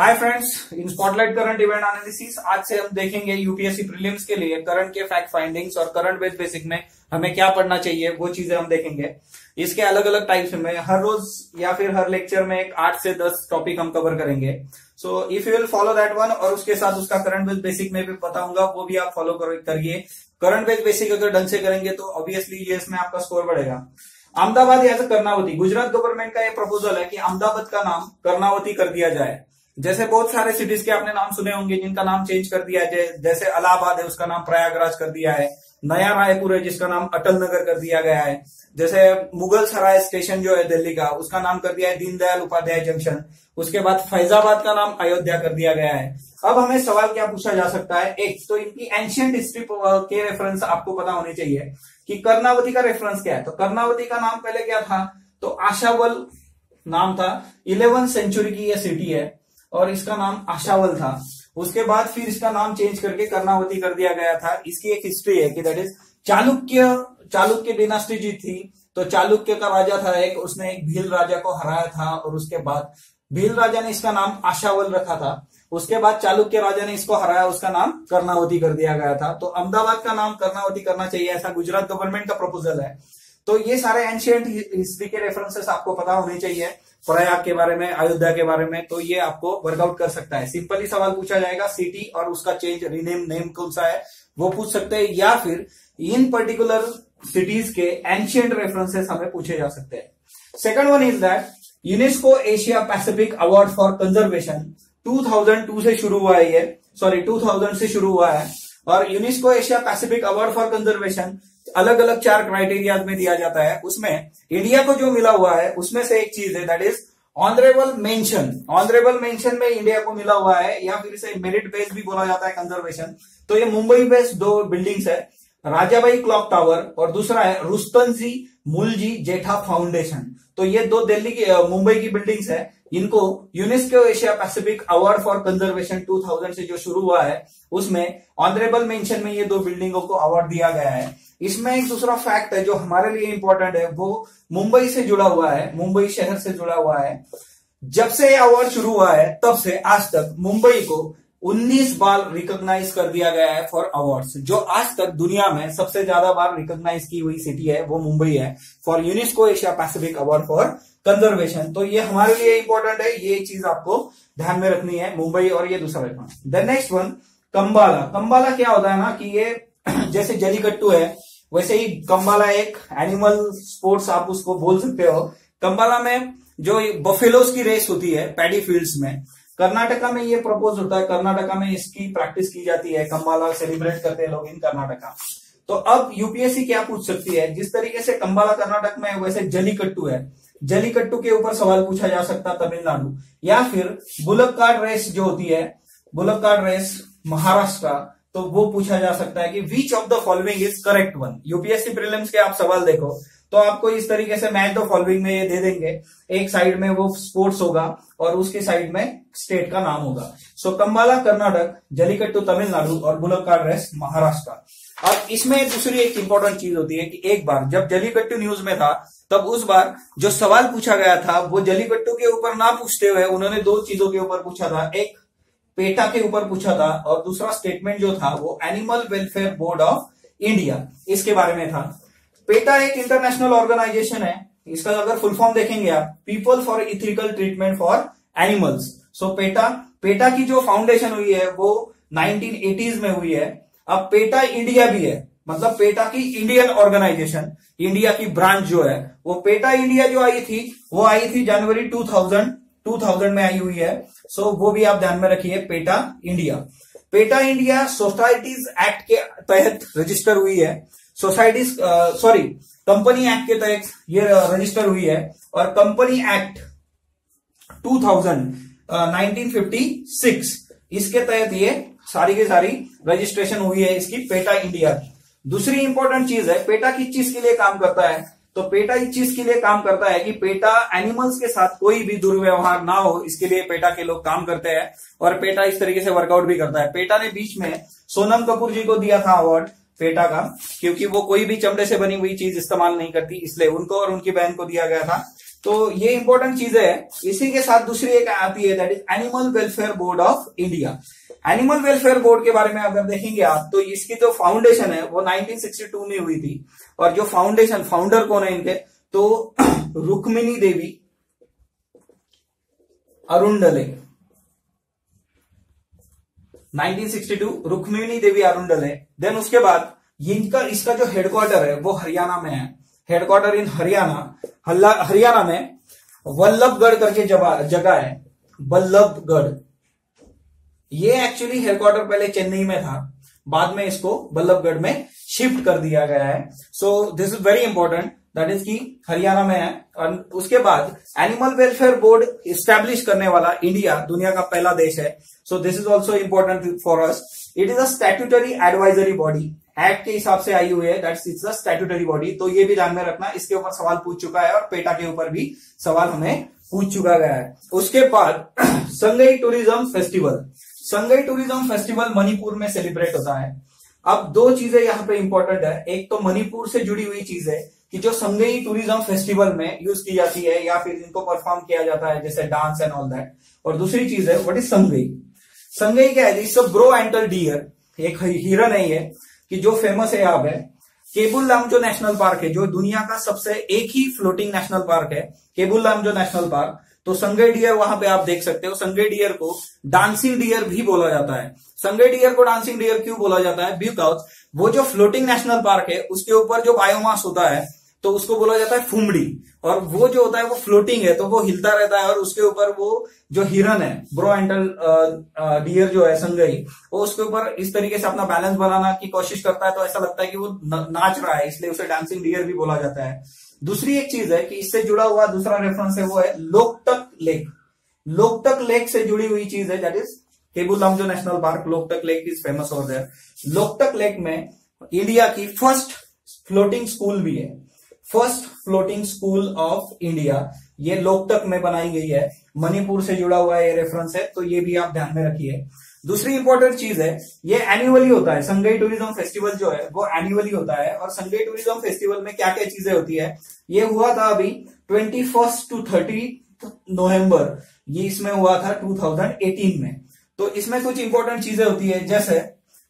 Hi friends, इन spotlight current event analysis आज से हम देखेंगे यूपीएससी प्रीलिम्स के लिए करंट के फैक्ट फाइंडिंग्स और करंट बेस्ड बेसिक में हमें क्या पढ़ना चाहिए वो चीजें हम देखेंगे। इसके अलग अलग टाइप्स में हर रोज या फिर हर लेक्चर में एक 8 से 10 टॉपिक हम कवर करेंगे। So if you will follow that one और उसके साथ उसका करंट बेस्ड बेसिक में भी बताऊंगा, वो भी आप फॉलो करिए। करंट बेस्ड बेसिक अगर ढंग से करेंगे तो ऑब्वियसली ये इसमें आपका स्कोर बढ़ेगा। अहमदाबाद या कर्नावती, गुजरात गवर्नमेंट का ये प्रपोजल है कि अहमदाबाद का नाम कर्नावती कर दिया जाए। जैसे बहुत सारे सिटीज के आपने नाम सुने होंगे जिनका नाम चेंज कर दिया है, जैसे इलाहाबाद है उसका नाम प्रयागराज कर दिया है, नया रायपुर है जिसका नाम अटल नगर कर दिया गया है, जैसे मुगल सराय स्टेशन जो है दिल्ली का उसका नाम कर दिया है दीनदयाल उपाध्याय जंक्शन, उसके बाद फैजाबाद का नाम अयोध्या कर दिया गया है। अब हमें सवाल क्या पूछा जा सकता है, एक तो इनकी एंशियंट हिस्ट्री के रेफरेंस आपको पता होने चाहिए कि कर्नावती का रेफरेंस क्या है। तो कर्नावती का नाम पहले क्या था, तो आशावल नाम था, 11वीं सेंचुरी की यह सिटी है और इसका नाम आशावल था। उसके बाद फिर इसका नाम चेंज करके कर्नावती कर दिया गया था। इसकी एक हिस्ट्री है कि दैट इज चालुक्य डिनास्टी जी थी। तो चालुक्य का राजा था एक, उसने एक भील राजा को हराया था और उसके बाद भील राजा ने इसका नाम आशावल रखा था। उसके बाद चालुक्य राजा ने इसको हराया, उसका नाम कर्नावती कर दिया गया था। तो अहमदाबाद का नाम कर्नावती करना चाहिए, ऐसा गुजरात गवर्नमेंट का प्रपोजल है। तो ये सारे एंशियंट हिस्ट्री के रेफरेंसेस आपको पता होने चाहिए, प्रयाग के बारे में, अयोध्या के बारे में, तो ये आपको वर्कआउट कर सकता है। सिंपली सवाल पूछा जाएगा, सिटी और उसका चेंज रीनेम नेम कौन सा है वो पूछ सकते हैं, या फिर इन पर्टिकुलर सिटीज के एंशियंट रेफरेंसेस हमें पूछे जा सकते हैं। Second one is that UNESCO Asia Pacific award for conservation 2002 से शुरू हुआ है, 2000 से शुरू हुआ है। और UNESCO Asia Pacific award for conservation अलग अलग 4 क्राइटेरिया में दिया जाता है। उसमें इंडिया को जो मिला हुआ है उसमें से एक चीज है that is honourable mention. Honourable mention में इंडिया को मिला हुआ है, या फिर इसे मेरिट बेस्ड भी बोला जाता है कंजर्वेशन। तो ये मुंबई बेस्ड 2 बिल्डिंग्स है, राजाबाई क्लॉक टावर और दूसरा है रुस्तनजी मुलजी जेठा फाउंडेशन। तो ये 2 दिल्ली की मुंबई की बिल्डिंग्स है, इनको UNESCO Asia Pacific award for conservation 2000 से जो शुरू हुआ है उसमें ऑनरेबल मेंशन में ये 2 बिल्डिंगों को अवार्ड दिया गया है। इसमें एक दूसरा फैक्ट है जो हमारे लिए इंपॉर्टेंट है, वो मुंबई से जुड़ा हुआ है, मुंबई शहर से जुड़ा हुआ है। जब से ये अवार्ड शुरू हुआ है तब से आज तक मुंबई को 19 बार रिकॉग्नाइज कर दिया गया है फॉर अवार्ड्स। जो आज तक दुनिया में सबसे ज्यादा बार रिकॉग्नाइज की हुई सिटी है वो मुंबई है for UNESCO Asia Pacific award for conservation. तो ये हमारे लिए इंपॉर्टेंट है, ये चीज आपको ध्यान में रखनी है, मुंबई और ये दूसरा रखना। The next one Kambala. Kambala क्या होता है ना कि ये जैसे जलीकट्टू है वैसे ही कंबाला एक एनिमल स्पोर्ट्स आप उसको बोल सकते हो। कंबाला में जो बफेलोज की रेस होती है पैडी फील्ड्स में, कर्नाटका में ये प्रपोज होता है, कर्नाटका में इसकी प्रैक्टिस की जाती है, कंबाला सेलिब्रेट करते हैं लोग इन कर्नाटका। तो अब यूपीएससी क्या पूछ सकती है, जिस तरीके से कंबाला कर्नाटक में है वैसे जलीकट्टू है, जलीकट्टू के ऊपर सवाल पूछा जा सकता तमिलनाडु। या फिर बुलक कार्ट रेस जो होती है, बुलक कार्ट रेस महाराष्ट्र, तो वो पूछा जा सकता है कि which of the following is correct one. UPSC prelims के आप सवाल देखो तो आपको इस तरीके से मैच द फॉलोइंग में ये दे देंगे, एक साइड में वो स्पोर्ट्स होगा और उसकी साइड में स्टेट का नाम होगा। सो कंबाला कर्नाटक, जलीकट्टू तमिलनाडु और बुलक कार्ट रेस महाराष्ट्र। अब इसमें दूसरी एक इंपॉर्टेंट चीज होती है कि एक बार जब जलीकट्टू न्यूज में था तब उस बार जो सवाल पूछा गया था वो जलीकट्टू के ऊपर ना पूछते हुए उन्होंने 2 चीजों के ऊपर पूछा था, एक पेटा के ऊपर पूछा था और दूसरा स्टेटमेंट जो था वो animal welfare board of India इसके बारे में था। पेटा एक इंटरनेशनल ऑर्गेनाइजेशन है, इसका अगर फुल फॉर्म देखेंगे आप, people for ethical treatment for animals. So PETA की जो फाउंडेशन हुई है वो 1980s में हुई है। अब पेटा इंडिया भी है, मतलब पेटा की इंडियन ऑर्गेनाइजेशन, इंडिया की ब्रांच जो है वो पेटा इंडिया जो आई थी वो आई थी जनवरी 2000 में आई हुई है। सो वो भी आप ध्यान में रखिए, PETA India. PETA India societies act के तहत रजिस्टर हुई है, कंपनी एक्ट के तहत ये रजिस्टर हुई है। और कंपनी एक्ट 1956 इसके तहत ये सारी की सारी रजिस्ट्रेशन हुई है इसकी, पेटा इंडिया। दूसरी इंपॉर्टेंट चीज है, पेटा किस चीज के लिए काम करता है, तो पेटा इस चीज के लिए काम करता है कि पेटा एनिमल्स के साथ कोई भी दुर्व्यवहार ना हो, इसके लिए पेटा के लोग काम करते हैं और पेटा इस तरीके से वर्कआउट भी करता है। पेटा ने बीच में सोनम कपूर जी को दिया था अवार्ड पेटा का, क्योंकि वो कोई भी चमड़े से बनी हुई चीज इस्तेमाल नहीं करती, इसलिए उनको और उनकी बहन को दिया गया था तो ये इंपॉर्टेंट चीज है। इसी के साथ दूसरी एक आती है, that is animal welfare board of India. Animal welfare board के बारे में अगर देखेंगे आप, तो इसकी जो फाउंडेशन है वो 1962 में हुई थी। और जो फाउंडर कौन है इनके, तो रुक्मिणी देवी अरुंडले, 1962 रुक्मिणी देवी अरुंडले। देन उसके बाद इसका जो हेडक्वार्टर है वो हरियाणा में है। हेडक्वार्टर इन हरियाणा में वल्लभगढ़ करके जगह है, वल्लभगढ़। ये एक्चुअली हेडक्वार्टर पहले चेन्नई में था, बाद में इसको वल्लभगढ़ में शिफ्ट कर दिया गया है। So this is very important, that is की हरियाणा में है। और उसके बाद एनिमल वेलफेयर बोर्ड इस्टेब्लिश करने वाला इंडिया दुनिया का पहला देश है। So this is also important for us. It is a statutory advisory body, act के हिसाब से आई हुई है, that's it's a statutory body. तो ये भी ध्यान में रखना, इसके ऊपर सवाल पूछ चुका है और पेटा के ऊपर भी सवाल हमें पूछ चुका गया है। उसके बाद Sangai tourism festival. Sangai tourism festival Manipur में सेलिब्रेट होता है। अब दो चीजें यहाँ पे इंपॉर्टेंट है, एक तो मणिपुर से जुड़ी हुई चीज है कि जो संगई टूरिज्म फेस्टिवल में यूज की जाती है या फिर इनको परफॉर्म किया जाता है, जैसे डांस एंड ऑल दैट। और दूसरी चीज है व्हाट इज संगई। संगई क्या है, इट्स अ ब्रो एंटल डियर, एक हिरन है ये, कि जो फेमस है यहाँ पे। केबुल लामजो नेशनल पार्क है, जो दुनिया का सबसे एक ही फ्लोटिंग नेशनल पार्क है, केबुल लामजो नेशनल पार्क। तो संगई डियर वहां पे आप देख सकते हो। संगई डियर को डांसिंग डियर भी बोला जाता है। संगई डियर को डांसिंग डियर क्यों बोला जाता है, बिकॉज वो जो फ्लोटिंग नेशनल पार्क है उसके ऊपर जो बायोमास होता है तो उसको बोला जाता है फुमड़ी। और वो जो होता है वो फ्लोटिंग है, तो वो हिलता रहता है और उसके ऊपर वो जो हिरन है, ब्रो एंटल डियर जो है संगई, वो उसके ऊपर इस तरीके से अपना बैलेंस बनाना की कोशिश करता है, तो ऐसा लगता है कि वो नाच रहा है, इसलिए उसे डांसिंग डियर भी बोला जाता है। दूसरी एक चीज है कि इससे जुड़ा हुआ दूसरा रेफरेंस है, वो है लोकटक लेक। लोकटक लेक से जुड़ी हुई चीज है, that is Keibul Lamjao national Park, Loktak lake is famous over there. Loktak Lake में इंडिया की फर्स्ट फ्लोटिंग स्कूल भी है, first floating school of India, ये लोकटक में बनाई गई है। मणिपुर से जुड़ा हुआ ये रेफरेंस है, तो ये भी आप ध्यान में रखिए। दूसरी इंपॉर्टेंट चीज है, ये एनुअली होता है। संगई टूरिज्म फेस्टिवल जो है वो एनुअली होता है। और संगई टूरिज्म फेस्टिवल में क्या क्या चीजें होती है, ये हुआ था अभी 21 to 30 नवंबर, ये इसमें हुआ था 2018 में। तो इसमें कुछ इंपॉर्टेंट चीजें होती है, जैसे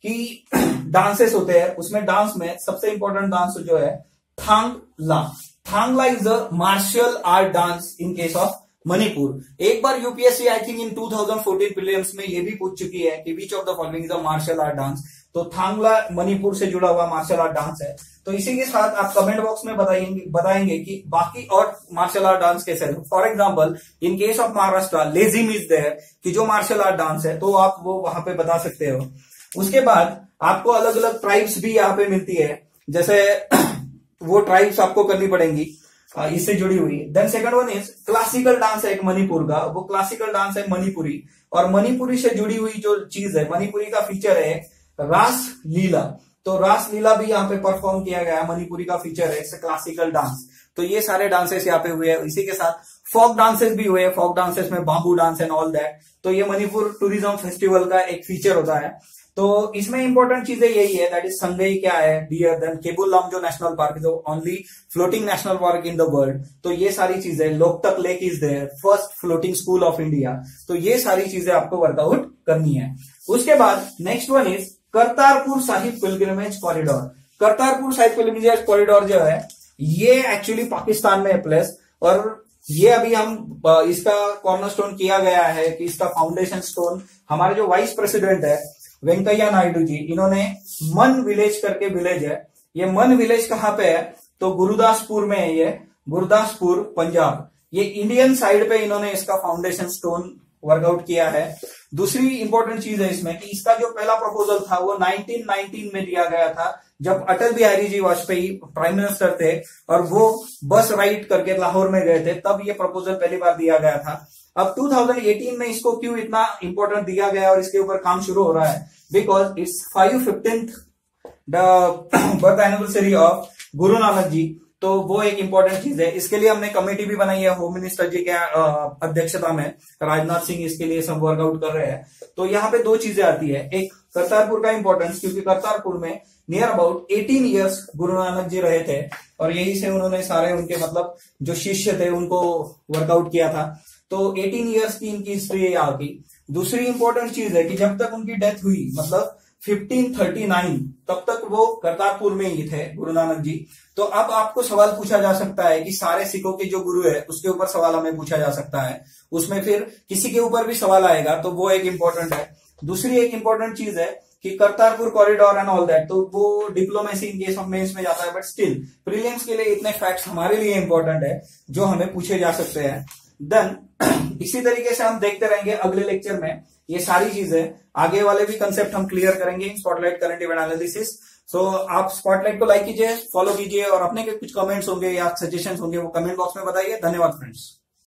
कि डांसेस होते हैं। उसमें डांस में सबसे इंपॉर्टेंट डांस जो है Thangla. Thangla is the martial art dance in case of Manipur. एक बार UPSC I think in 2014 prelims में ये भी पूछ चुकी है कि which of the following is a martial art dance. तो थांगला मणिपुर से जुड़ा हुआ मार्शल आर्ट डांस है। तो इसी के साथ आप कमेंट बॉक्स में बताएंगे कि बाकी और मार्शल आर्ट डांस कैसे है। For example in case of Maharashtra Lezim is there, कि जो मार्शल आर्ट डांस है, तो आप वो वहां पे बता सकते हो। उसके बाद आपको अलग अलग ट्राइब्स भी यहाँ पे मिलती है, जैसे वो ट्राइब्स आपको करनी पड़ेंगी इससे जुड़ी हुई। Then second one is classical dance है एक मणिपुर का, वो क्लासिकल डांस है मणिपुरी। और मणिपुरी से जुड़ी हुई जो चीज है, मणिपुरी का फीचर है रास लीला। तो रास लीला भी यहाँ पे परफॉर्म किया गया है, मणिपुरी का फीचर है, इट्स क्लासिकल डांस। तो ये सारे डांसेस यहाँ पे हुए हैं। इसी के साथ फोक डांसेस भी हुए। फोक डांसेस में bamboo dance and all that. तो ये मणिपुर टूरिज्म फेस्टिवल का एक फीचर होता है। तो इसमें इंपॉर्टेंट चीजें यही है, दैट इज संगई क्या है, dear, then Keibul Lamjao national park, जो only floating national park in the world. तो ये सारी चीजें, Loktak lake is there, first floating school of India. तो ये सारी चीजें आपको वर्कआउट करनी है। उसके बाद next one is Kartarpur Sahib pilgrimage corridor. Kartarpur Sahib pilgrimage corridor जो है ये एक्चुअली पाकिस्तान में है प्लेस, और ये अभी हम इसका कॉर्नरस्टोन किया गया है कि इसका फाउंडेशन स्टोन हमारे जो वाइस प्रेसिडेंट है वेंकैया नायडू जी, इन्होंने मन विलेज करके विलेज है। ये मन विलेज कहाँ पे है, तो गुरुदासपुर में है, ये गुरुदासपुर पंजाब। ये इंडियन साइड पे इन्होंने इसका फाउंडेशन स्टोन वर्कआउट किया है। दूसरी इंपॉर्टेंट चीज है इसमें कि इसका जो पहला प्रपोजल था वो 1919 में दिया गया था, जब अटल बिहारी जी वाजपेयी प्राइम मिनिस्टर थे और वो बस राइड करके लाहौर में गए थे, तब ये प्रपोजल पहली बार दिया गया था। अब 2018 में इसको क्यों इतना इंपॉर्टेंट दिया गया और इसके ऊपर काम शुरू हो रहा है, because it's 515th birth anniversary of Guru Nanak ji. तो वो एक इंपॉर्टेंट चीज है। इसके लिए हमने कमेटी भी बनाई है होम मिनिस्टर जी के अध्यक्षता में, राजनाथ सिंह इसके लिए सब वर्कआउट कर रहे हैं। तो यहाँ पे दो चीजें आती है, एक करतारपुर का इंपॉर्टेंस, क्योंकि करतारपुर में near about 18 years Guru Nanak ji रहे थे और यही से उन्होंने सारे उनके मतलब जो शिष्य थे उनको वर्कआउट किया था। तो 18 ईयर्स की इनकी हिस्ट्री आ गई। दूसरी इंपॉर्टेंट चीज है कि जब तक उनकी डेथ हुई मतलब 1539 तब तक वो करतारपुर में ही थे गुरु नानक जी। तो अब आपको सवाल पूछा जा सकता है कि सारे सिखों के जो गुरु है उसके ऊपर सवाल हमें पूछा जा सकता है, उसमें फिर किसी के ऊपर भी सवाल आएगा तो वो एक इंपॉर्टेंट है। दूसरी एक इंपॉर्टेंट चीज है कि Kartarpur corridor and all that, तो वो diplomacy in case of mains में जाता है, बट स्टिल प्रीलिम्स के लिए इतने फैक्ट्स हमारे लिए इंपॉर्टेंट है जो हमें पूछे जा सकते हैं। देन इसी तरीके से हम देखते रहेंगे अगले लेक्चर में ये सारी चीजें, आगे वाले भी कंसेप्ट हम क्लियर करेंगे इन स्पॉटलाइट करंट इवेंट एनालिसिस। सो आप स्पॉटलाइट को लाइक कीजिए, फॉलो कीजिए और अपने के कुछ कमेंट्स होंगे या सजेशंस होंगे वो कमेंट बॉक्स में बताइए। धन्यवाद फ्रेंड्स।